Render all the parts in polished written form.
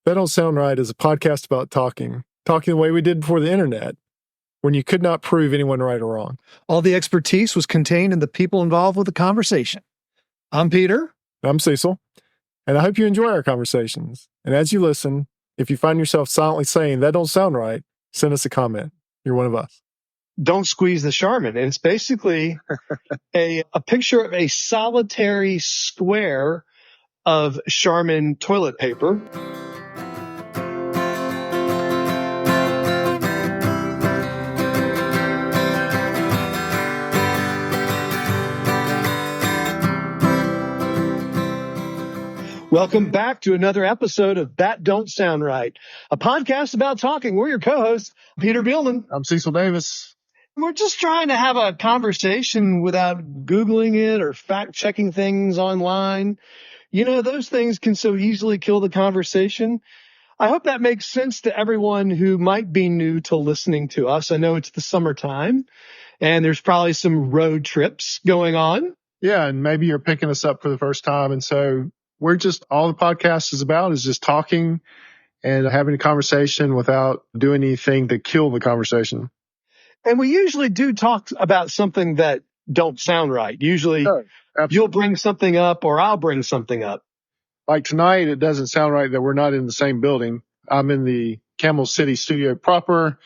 That Don't Sound Right is a podcast about talking the way we did before the internet, when you could not prove anyone right or wrong. All the expertise was contained in the people involved with the conversation. I'm Peter. I'm Cecil, and I hope you enjoy our conversations. And as you listen, if you find yourself silently saying, "That don't sound right," send us a comment. You're one of us. Don't squeeze the Charmin. And it's basically a picture of a solitary square of Charmin toilet paper. Welcome back to another episode of That Don't Sound Right, a podcast about talking. We're your co-hosts, Peter Bielman. I'm Cecil Davis. We're just trying to have a conversation without Googling it or fact-checking things online. You know, those things can so easily kill the conversation. I hope that makes sense to everyone who might be new to listening to us. I know it's the summertime, and there's probably some road trips going on. Yeah, and maybe you're picking us up for the first time, and so we're just, all the podcast is about is just talking and having a conversation without doing anything to kill the conversation. And we usually do talk about something that don't sound right. Usually you'll bring something up or I'll bring something up. Like tonight, it doesn't sound right that we're not in the same building. I'm in the Camel City studio proper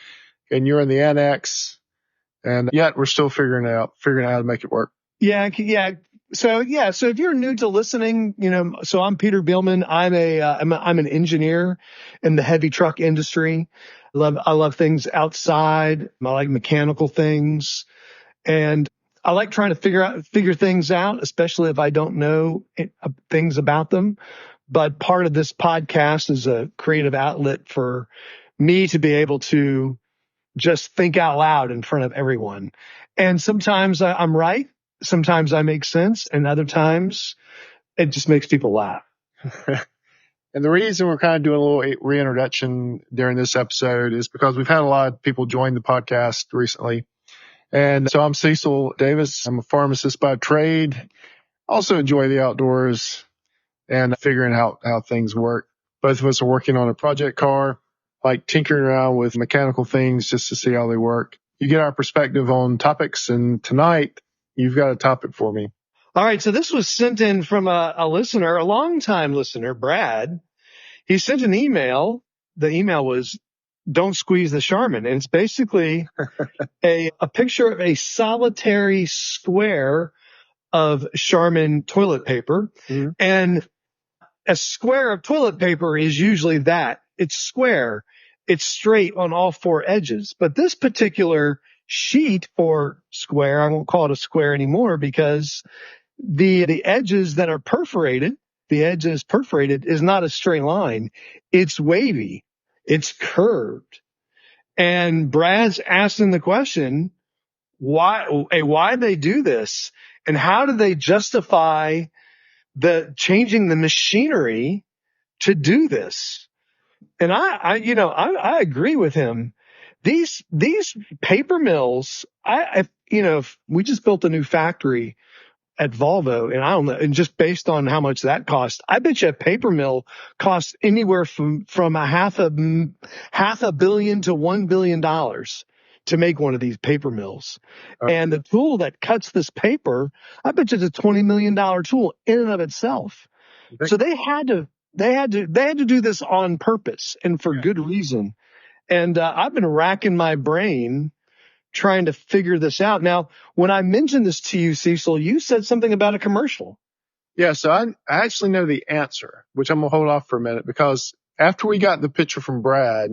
and you're in the annex. And yet we're still figuring out how to make it work. Yeah. So if you're new to listening, so I'm Peter Bielman. I'm an engineer in the heavy truck industry. I love things outside. I like mechanical things, and I like trying to figure things out, especially if I don't know things about them. But part of this podcast is a creative outlet for me to be able to just think out loud in front of everyone. And sometimes I'm right. Sometimes I make sense, and other times it just makes people laugh. And the reason we're kind of doing a little reintroduction during this episode is because we've had a lot of people join the podcast recently. And so I'm Cecil Davis. I'm a pharmacist by trade. Also enjoy the outdoors and figuring out how things work. Both of us are working on a project car, like tinkering around with mechanical things just to see how they work. You get our perspective on topics, and tonight you've got a topic for me. All right. So this was sent in from a listener, a longtime listener, Brad. He sent an email. The email was, "Don't squeeze the Charmin." And it's basically a picture of a solitary square of Charmin toilet paper. Mm-hmm. And a square of toilet paper is usually that. It's square. It's straight on all four edges. But this particular sheet or square, I won't call it a square anymore because the edges that are perforated, the edge is perforated is not a straight line. It's wavy. It's curved. And Brad's asking the question, why they do this? And how do they justify changing the machinery to do this? And I agree with him. These paper mills, if we just built a new factory at Volvo, and I don't know, and just based on how much that cost, I bet you a paper mill costs anywhere from a half a billion to $1 billion to make one of these paper mills. And the tool that cuts this paper, I bet you it's a $20 million tool in and of itself. So they had to do this on purpose and for good reason. And I've been racking my brain trying to figure this out. Now, when I mentioned this to you, Cecil, you said something about a commercial. Yeah, so I actually know the answer, which I'm going to hold off for a minute, because after we got the picture from Brad,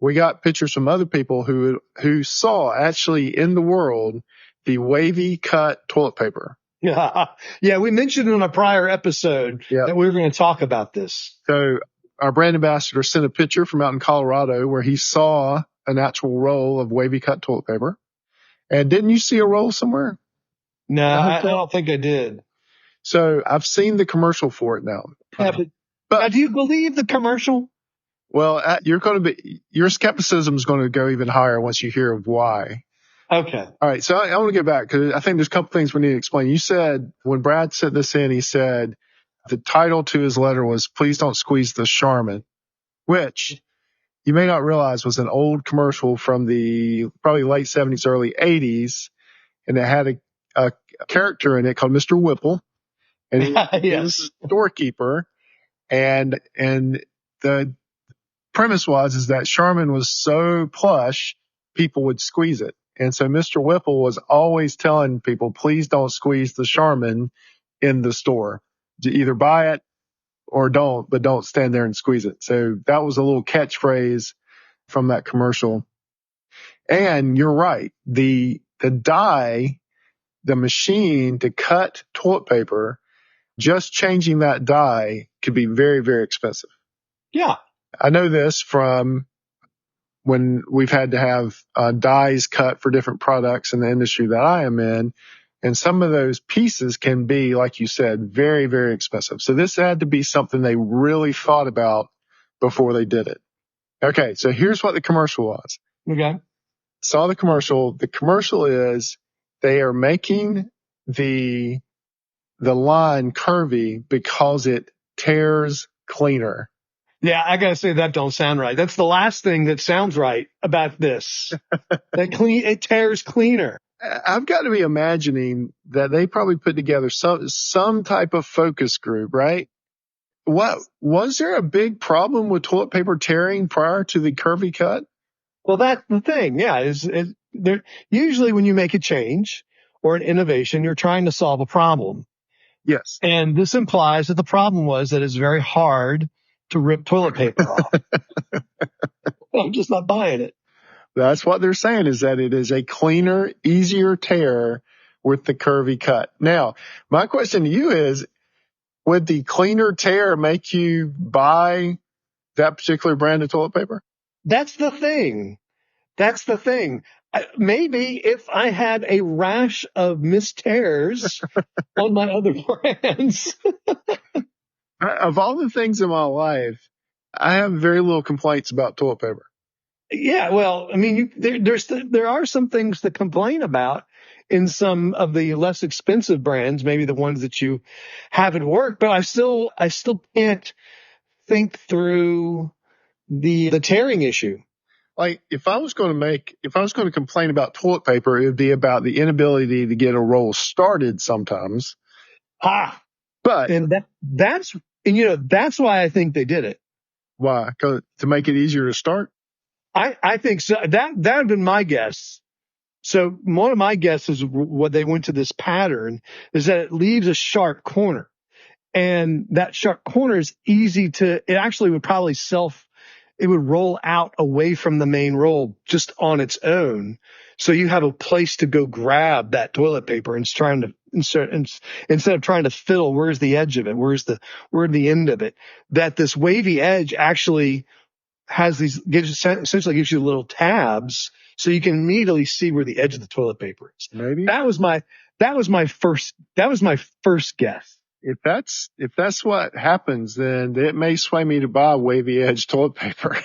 we got pictures from other people who saw actually in the world the wavy-cut toilet paper. Yeah, we mentioned in a prior episode that we were going to talk about this. So our brand ambassador sent a picture from out in Colorado where he saw an actual roll of wavy-cut toilet paper. And didn't you see a roll somewhere? No, I don't think I did. So I've seen the commercial for it now. Yeah, but do you believe the commercial? Well, your skepticism is going to go even higher once you hear of why. Okay. All right. So I want to get back because I think there's a couple things we need to explain. You said when Brad sent this in, he said the title to his letter was "Please Don't Squeeze the Charmin." which you may not realize was an old commercial from the probably late 70s, early 80s. And it had a character in it called Mr. Whipple. And he was a storekeeper. And the premise is that Charmin was so plush, people would squeeze it. And so Mr. Whipple was always telling people, please don't squeeze the Charmin in the store. Either buy it or don't, but don't stand there and squeeze it. So that was a little catchphrase from that commercial. And you're right. The die, the machine to cut toilet paper, just changing that die could be very, very expensive. Yeah. I know this from when we've had to have dies cut for different products in the industry that I am in. And some of those pieces can be, like you said, very, very expensive. So this had to be something they really thought about before they did it. Okay, so here's what the commercial was. Okay. Saw the commercial. The commercial is they are making the line curvy because it tears cleaner. Yeah, I gotta say that don't sound right. That's the last thing that sounds right about this. It tears cleaner. I've got to be imagining that they probably put together some type of focus group, right? What was there a big problem with toilet paper tearing prior to the curvy cut? Well, that's the thing. Yeah, there usually when you make a change or an innovation, you're trying to solve a problem. Yes. And this implies that the problem was that it's very hard to rip toilet paper off. I'm just not buying it. That's what they're saying, is that it is a cleaner, easier tear with the curvy cut. Now, my question to you is, would the cleaner tear make you buy that particular brand of toilet paper? That's the thing. Maybe if I had a rash of missed tears on my other brands. Of all the things in my life, I have very little complaints about toilet paper. Yeah, well, I mean, there are some things to complain about in some of the less expensive brands, maybe the ones that you have at work, but I still can't think through the tearing issue. Like if I was going to complain about toilet paper, it would be about the inability to get a roll started sometimes. But that's why I think they did it. Why? 'Cause to make it easier to start? I think so. That would have been my guess. So one of my guesses, what they went to this pattern, is that it leaves a sharp corner. And that sharp corner is it actually would probably it would roll out away from the main roll just on its own. So you have a place to go grab that toilet paper and instead of trying to fiddle, where's the edge of it? Where's the end of it? That this wavy edge actually essentially gives you little tabs so you can immediately see where the edge of the toilet paper is. Maybe that was my first guess. If that's what happens, then it may sway me to buy wavy edge toilet paper.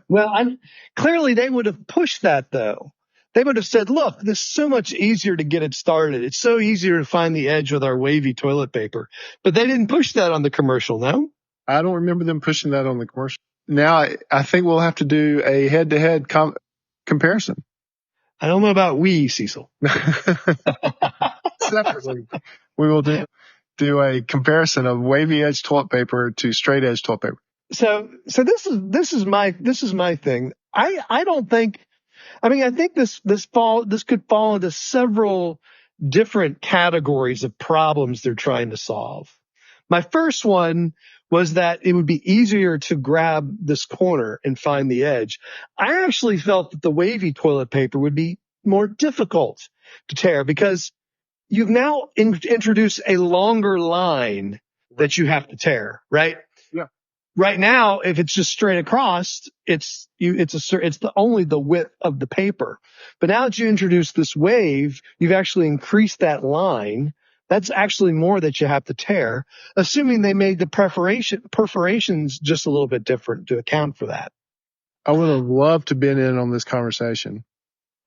Well, clearly they would have pushed that though. They would have said, look, this is so much easier to get it started. It's so easier to find the edge with our wavy toilet paper. But they didn't push that on the commercial, no? I don't remember them pushing that on the commercial. Now, I think we'll have to do a head-to-head comparison. I don't know about Cecil. Separately, we will do a comparison of wavy edge toilet paper to straight edge toilet paper. So this is my thing. I don't think. I mean, I think this could fall into several different categories of problems they're trying to solve. My first one was that it would be easier to grab this corner and find the edge. I actually felt that the wavy toilet paper would be more difficult to tear because you've now introduced a longer line that you have to tear, right? Yeah. Right now, if it's just straight across, it's only the width of the paper. But now that you introduce this wave, you've actually increased that line. That's actually more that you have to tear, assuming they made the perforations just a little bit different to account for that. I would have loved to have been in on this conversation.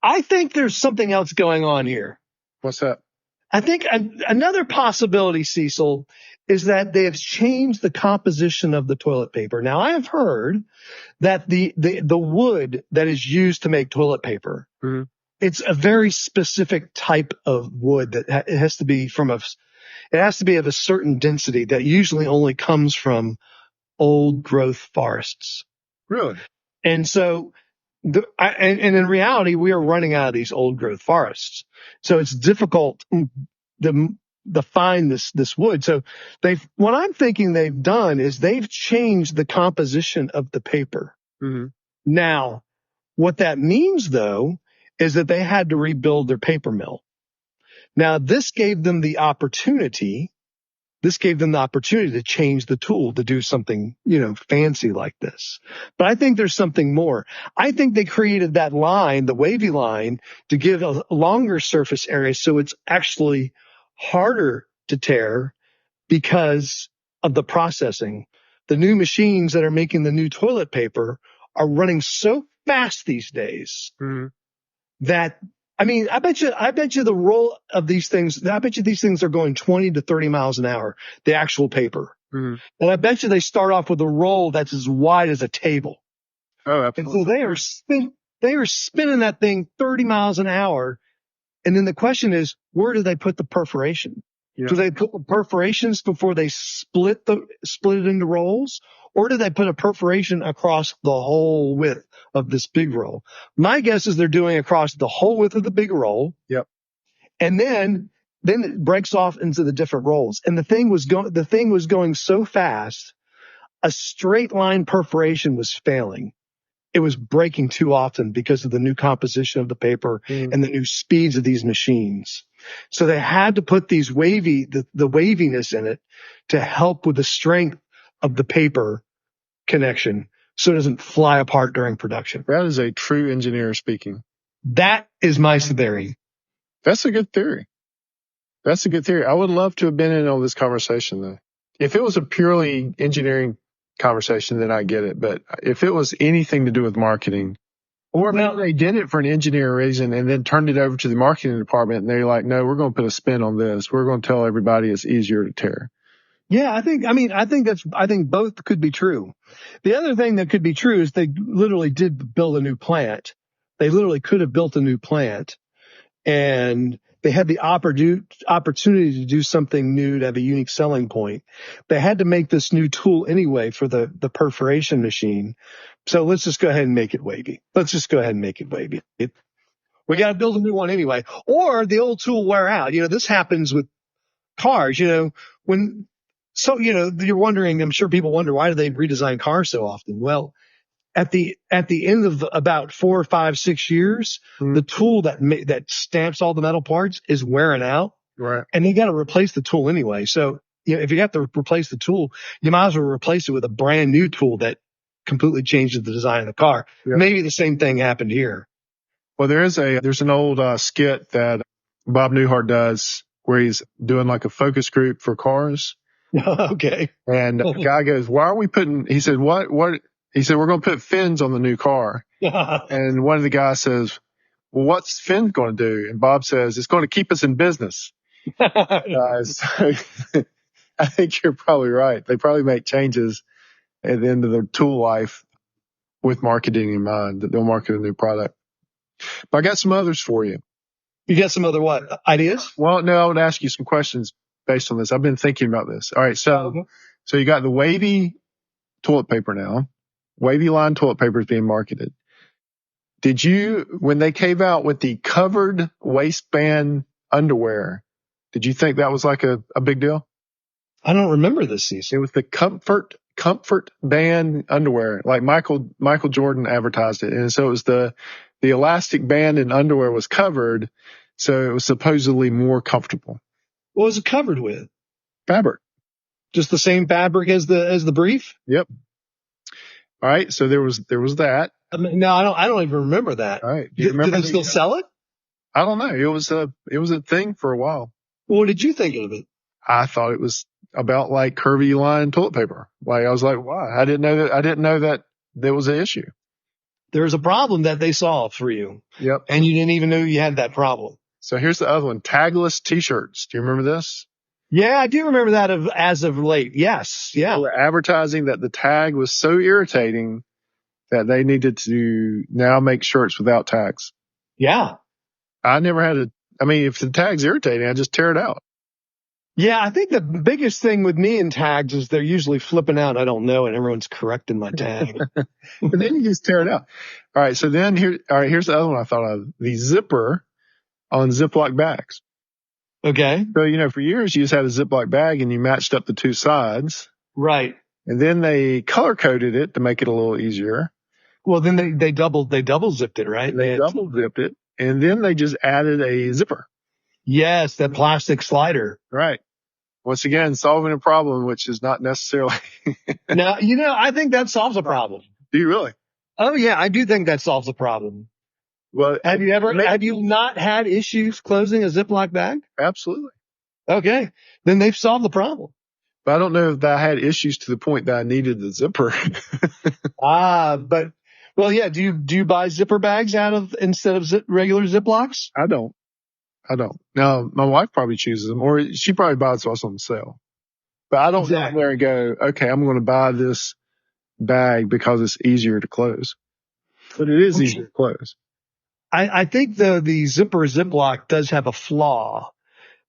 I think there's something else going on here. What's that? I think another possibility, Cecil, is that they have changed the composition of the toilet paper. Now, I have heard that the wood that is used to make toilet paper, Mhm. it's a very specific type of wood that it has to be of a certain density that usually only comes from old growth forests. Really? And so, and in reality, we are running out of these old growth forests. So it's difficult to find this wood. So what I'm thinking they've done is they've changed the composition of the paper. Mhm. Now, what that means though, is that they had to rebuild their paper mill. Now, this gave them the opportunity to change the tool to do something, fancy like this. But I think there's something more. I think they created that line, the wavy line, to give a longer surface area so it's actually harder to tear because of the processing. The new machines that are making the new toilet paper are running so fast these days that, I bet you the roll of these things, I bet you these things are going 20 to 30 miles an hour, the actual paper. And I bet you they start off with a roll that's as wide as a table. Oh, And absolutely. so they are spinning that thing 30 miles an hour. And then the question is, where do they put the perforation? Yeah. Do they put the perforations before they split it into rolls? Or do they put a perforation across the whole width of this big roll? My guess is they're doing across the whole width of the big roll. Yep. And then it breaks off into the different rolls. And the thing was going so fast, a straight line perforation was failing. It was breaking too often because of the new composition of the paper and the new speeds of these machines. So they had to put the waviness in it to help with the strength of the paper connection so it doesn't fly apart during production. That is a true engineer speaking. That is my theory. That's a good theory. I would love to have been in on this conversation though. If it was a purely engineering conversation, then I get it. But if it was anything to do with marketing, or maybe they did it for an engineering reason and then turned it over to the marketing department and they're like, no, we're going to put a spin on this. We're going to tell everybody it's easier to tear. Yeah, I think both could be true. The other thing that could be true is they literally did build a new plant. They literally could have built a new plant and they had the opportunity to do something new, to have a unique selling point. They had to make this new tool anyway for the perforation machine. So let's just go ahead and make it wavy. We got to build a new one anyway, or the old tool wear out. This happens with cars, you're wondering, I'm sure people wonder, why do they redesign cars so often? Well, at the end of about 4, 5, 6 years, the tool that stamps all the metal parts is wearing out. Right. And they got to replace the tool anyway. So, if you have to replace the tool, you might as well replace it with a brand new tool that completely changes the design of the car. Yeah. Maybe the same thing happened here. Well, there's an old skit that Bob Newhart does where he's doing like a focus group for cars. Okay. And the guy goes, why are we putting, he said, what? He said, we're going to put fins on the new car. And one of the guys says, well, what's fins going to do? And Bob says, it's going to keep us in business. So I think you're probably right. They probably make changes at the end of their tool life with marketing in mind, that they'll market a new product. But I got some others for you. You got some other what? Ideas? Well, no, I would ask you some questions based on this. I've been thinking about this. All right. So you got the wavy toilet paper now. Wavy line toilet paper is being marketed. Did you, when they came out with the covered waistband underwear, did you think that was like a big deal? I don't remember this season. It was the comfort band underwear, like Michael Jordan advertised it. And so it was the elastic band in underwear was covered. So it was supposedly more comfortable. What was it covered with? Fabric. Just the same fabric as the brief? Yep. All right. So there was that. No, I don't even remember that. All right. Do they still sell it? I don't know. It was a thing for a while. Well, what did you think of it? I thought it was about like curvy line toilet paper. Like I was like, wow, I didn't know that there was an issue. There was a problem that they solved for you. Yep. And you didn't even know you had that problem. So here's the other one, tagless t-shirts. Do you remember this? Yeah, I do remember that as of late. Yes. Yeah. They were advertising that the tag was so irritating that they needed to now make shirts without tags. Yeah. I never had if the tag's irritating, I just tear it out. Yeah, I think the biggest thing with me in tags is they're usually flipping out. I don't know, and everyone's correcting my tag. But then you just tear it out. All right. So then here's the other one I thought of, the zipper on Ziploc bags. Okay. So, for years you just had a Ziploc bag and you matched up the two sides. Right. And then they color coded it to make it a little easier. Well, then they double zipped it, right? They double zipped it. And then they just added a zipper. Yes, that plastic slider. Right. Once again, solving a problem, which is not necessarily. Now, I think that solves a problem. Do you really? Oh yeah, I do think that solves a problem. Well, have you not had issues closing a Ziploc bag? Absolutely. Okay. Then they've solved the problem. But I don't know if I had issues to the point that I needed the zipper. Yeah. Do you buy zipper bags instead of regular Ziplocs? I don't. Now, my wife probably chooses them, or she probably buys what's on sale. But I don't go there and go, okay, I'm going to buy this bag because it's easier to close. But it is easier to close. I think the zipper Ziploc does have a flaw.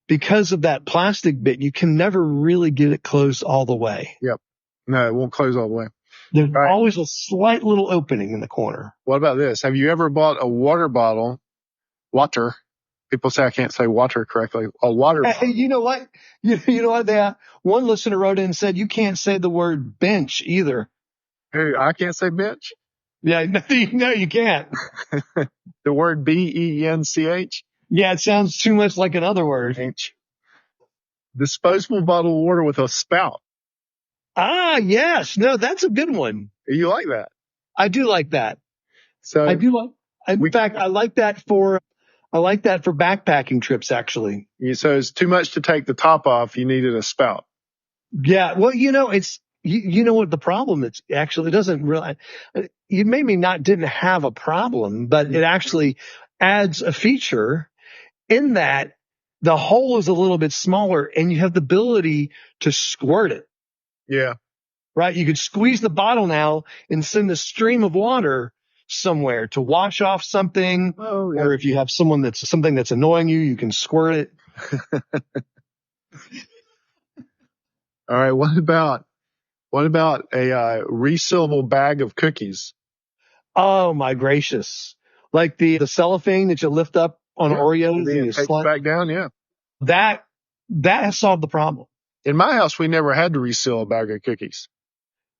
Because of that plastic bit, you can never really get it closed all the way. Yep. No, it won't close all the way. There's always a slight little opening in the corner. What about this? Have you ever bought a water bottle? Water. People say I can't say water correctly. A water bottle. Hey, you know what? You know what? One listener wrote in and said you can't say the word bench either. Hey, I can't say bench? Yeah, no, you can't. The word bench? Yeah, it sounds too much like another word. Bench. Disposable bottle of water with a spout. Ah, yes. No, that's a good one. You like that? I do like that. So I do like. In fact, I like that for backpacking trips. Actually. So it's too much to take the top off. You needed a spout. Yeah. Well, it's. You know what the problem is? Actually, it doesn't really. You maybe didn't have a problem, but it actually adds a feature in that the hole is a little bit smaller and you have the ability to squirt it. Yeah. Right. You could squeeze the bottle now and send a stream of water somewhere to wash off something. Oh, yeah. Or if you have something that's annoying you, you can squirt it. All right. What about a resealable bag of cookies? Oh my gracious. Like the cellophane that you lift up on Oreos and you slide back down. Yeah. That has solved the problem. In my house, we never had to reseal a bag of cookies.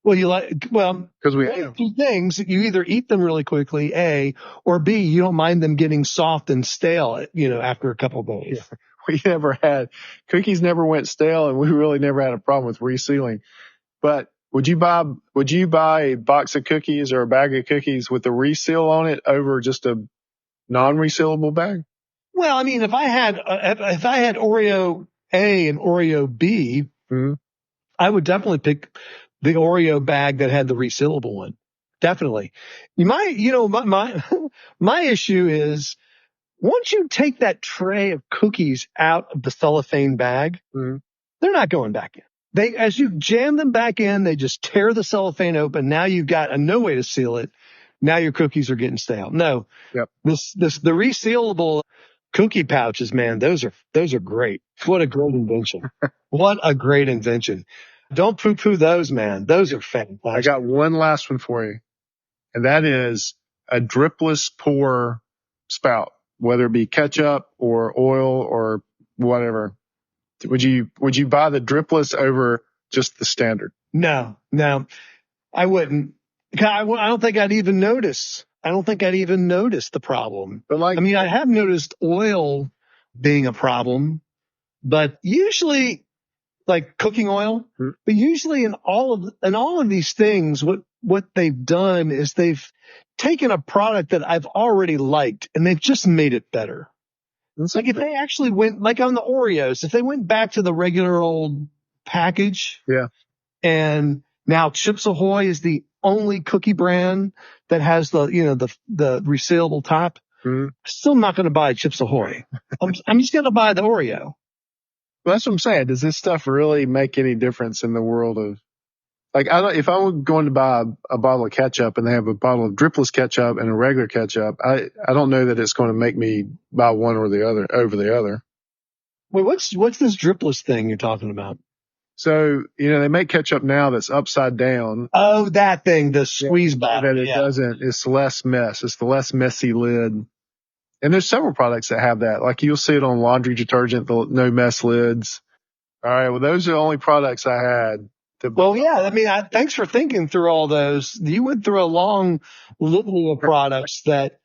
Well, because we ate them. Two things: you either eat them really quickly, A, or B, you don't mind them getting soft and stale, after a couple of days. Yeah. Cookies never went stale, and we really never had a problem with resealing. But would you buy a box of cookies or a bag of cookies with a reseal on it over just a non-resealable bag? Well, I mean, if I had Oreo A and Oreo B, mm-hmm. I would definitely pick the Oreo bag that had the resealable one. Definitely. My issue is once you take that tray of cookies out of the cellophane bag, mm-hmm. they're not going back in. As you jam them back in, they just tear the cellophane open. Now you've got no way to seal it. Now your cookies are getting stale. No. Yep. The resealable cookie pouches, man, those are great. What a great invention. What a great invention. Don't poo-poo those, man. Those are fantastic. I got one last one for you. And that is a dripless pour spout, whether it be ketchup or oil or whatever. Would you buy the dripless over just the standard? No, I wouldn't. I don't think I'd even notice. I don't think I'd even notice the problem. But I have noticed oil being a problem, but usually like cooking oil, mm-hmm. but usually in all of these things, what they've done is they've taken a product that I've already liked and they've just made it better. Like if they actually went, like on the Oreos, if they went back to the regular old package. Yeah. And now Chips Ahoy is the only cookie brand that has the resealable top. Mhm. Still not going to buy Chips Ahoy. I'm just going to buy the Oreo. Well, that's what I'm saying. Does this stuff really make any difference in the world of, like, if I were going to buy a bottle of ketchup and they have a bottle of dripless ketchup and a regular ketchup, I don't know that it's going to make me buy one or the other over the other. Wait, what's this dripless thing you're talking about? So, they make ketchup now that's upside down. Oh, that thing, the squeeze bottle. That it doesn't, it's less mess. It's the less messy lid. And there's several products that have that. Like you'll see it on laundry detergent, the no mess lids. All right. Well, those are the only products I had. Well, yeah. I mean, thanks for thinking through all those. You went through a long litany of products that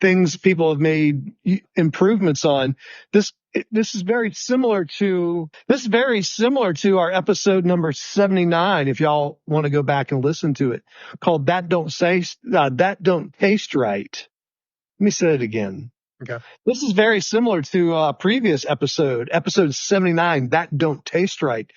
things people have made improvements on. This is very similar to our episode number 79. If y'all want to go back and listen to it, called That Don't Taste Right. Let me say it again. Okay. This is very similar to a previous episode 79, That Don't Taste Right.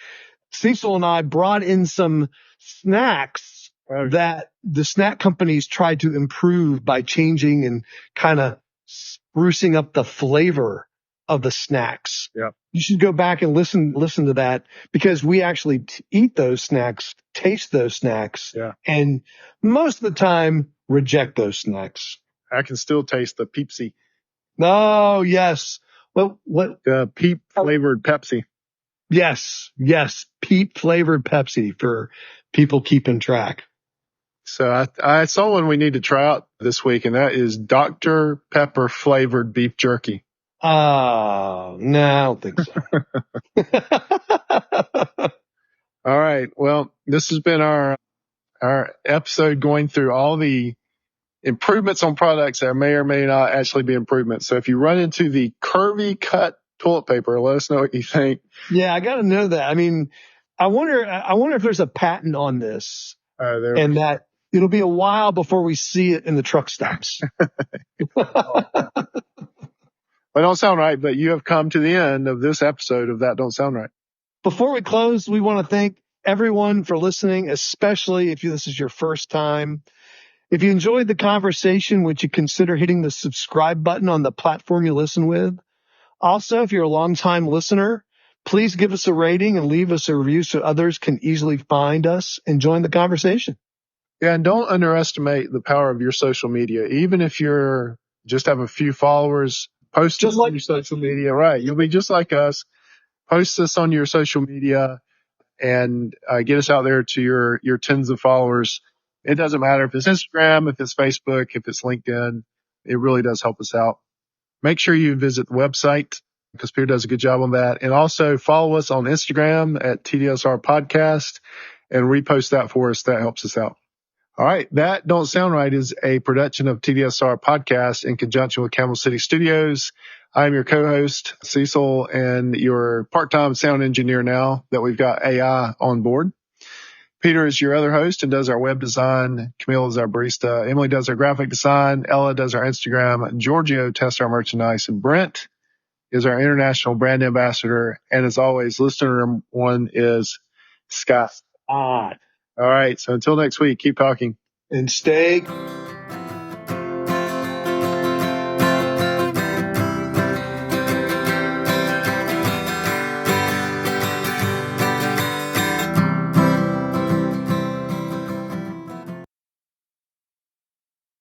Cecil and I brought in some snacks that the snack companies tried to improve by changing and kind of sprucing up the flavor of the snacks. Yeah. You should go back and listen to that, because we actually eat those snacks, taste those snacks, and most of the time reject those snacks. I can still taste the Pepsi. Oh, yes. Well, what? The peep flavored Pepsi. Yes. Peep flavored Pepsi for people keeping track. So I saw one we need to try out this week, and that is Dr. Pepper flavored beef jerky. Oh, no, I don't think so. All right. Well, this has been our episode going through all the improvements on products that may or may not actually be improvements. So if you run into the curvy cut toilet paper, let us know what you think. Yeah, I got to know that. I mean, I wonder if there's a patent on this, and that it'll be a while before we see it in the truck stops. Well, don't sound right, but you have come to the end of this episode of That Don't Sound Right. Before we close, we want to thank everyone for listening, especially if this is your first time. If you enjoyed the conversation, would you consider hitting the subscribe button on the platform you listen with? Also, if you're a longtime listener, please give us a rating and leave us a review so others can easily find us and join the conversation. Yeah, and don't underestimate the power of your social media. Even if you're just have a few followers, post us on your social media. Right. You'll be just like us. Post us on your social media and get us out there to your tens of followers. It doesn't matter if it's Instagram, if it's Facebook, if it's LinkedIn. It really does help us out. Make sure you visit the website because Peter does a good job on that. And also follow us on Instagram at TDSR Podcast and repost that for us. That helps us out. All right. That Don't Sound Right is a production of TDSR Podcast in conjunction with Camel City Studios. I'm your co-host, Cecil, and your part-time sound engineer now that we've got AI on board. Peter is your other host and does our web design. Camille is our barista. Emily does our graphic design. Ella does our Instagram. Giorgio tests our merchandise. And Brent is our international brand ambassador. And as always, listener number one is Scott. All right. So until next week, keep talking. And stay